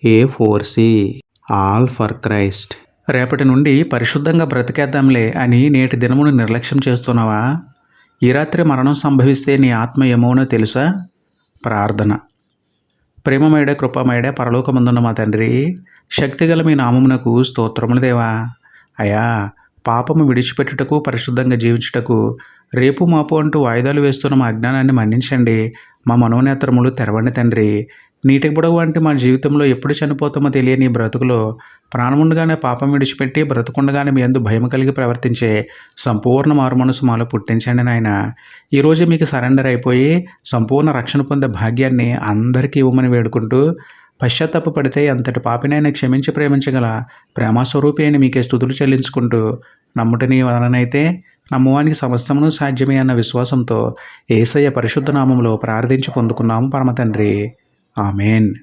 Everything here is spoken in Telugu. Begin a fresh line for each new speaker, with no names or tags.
A4C, all for Christ. రేపటి నుండి పరిశుద్ధంగా బ్రతికేద్దాంలే అని నేటి దినమును నిర్లక్ష్యం చేస్తున్నావా? ఈ రాత్రి మరణం సంభవిస్తే నీ ఆత్మ ఏమవునో తెలుసా? ప్రార్థన. ప్రేమమయుడే, కృపామయుడే, పరలోకమందున్న మా తండ్రి, శక్తిగల మీ నామమునకు స్తోత్రములు దేవా. అయా, పాపము విడిచిపెట్టుటకు, పరిశుద్ధంగా జీవించుటకు రేపు మాపు అంటూ వాయిదాలు వేస్తున్న మా అజ్ఞానాన్ని మన్నించండి. మా మనోనేత్రములు తెరవండి తండ్రి. నీటి బుడగ వంటి మా జీవితంలో ఎప్పుడు చనిపోతామో తెలియని ఈ బ్రతుకులో ప్రాణముండగానే పాపం విడిచిపెట్టి బ్రతుకుండగానే మీ యందు భయం కలిగి ప్రవర్తించే సంపూర్ణ మారుమనసు మాలో పుట్టించండి నాయన. ఈరోజు మీకు సరెండర్ అయిపోయి సంపూర్ణ రక్షణ పొందే భాగ్యాన్ని అందరికీ ఇవ్వమని వేడుకుంటూ, పశ్చాత్తాప పడితే అంతటి పాపినైనా క్షమించి ప్రేమించగల ప్రేమస్వరూపి అని మీకే స్తుతులు చెల్లించుకుంటూ, నమ్ముట నీ వలనైతే నమ్మువానికి సమస్తమును సాధ్యమే అన్న విశ్వాసంతో యేసయ్య పరిశుద్ధ నామంలో ప్రార్థించి పొందుకున్నాము పరమ తండ్రి. ఆమెన్.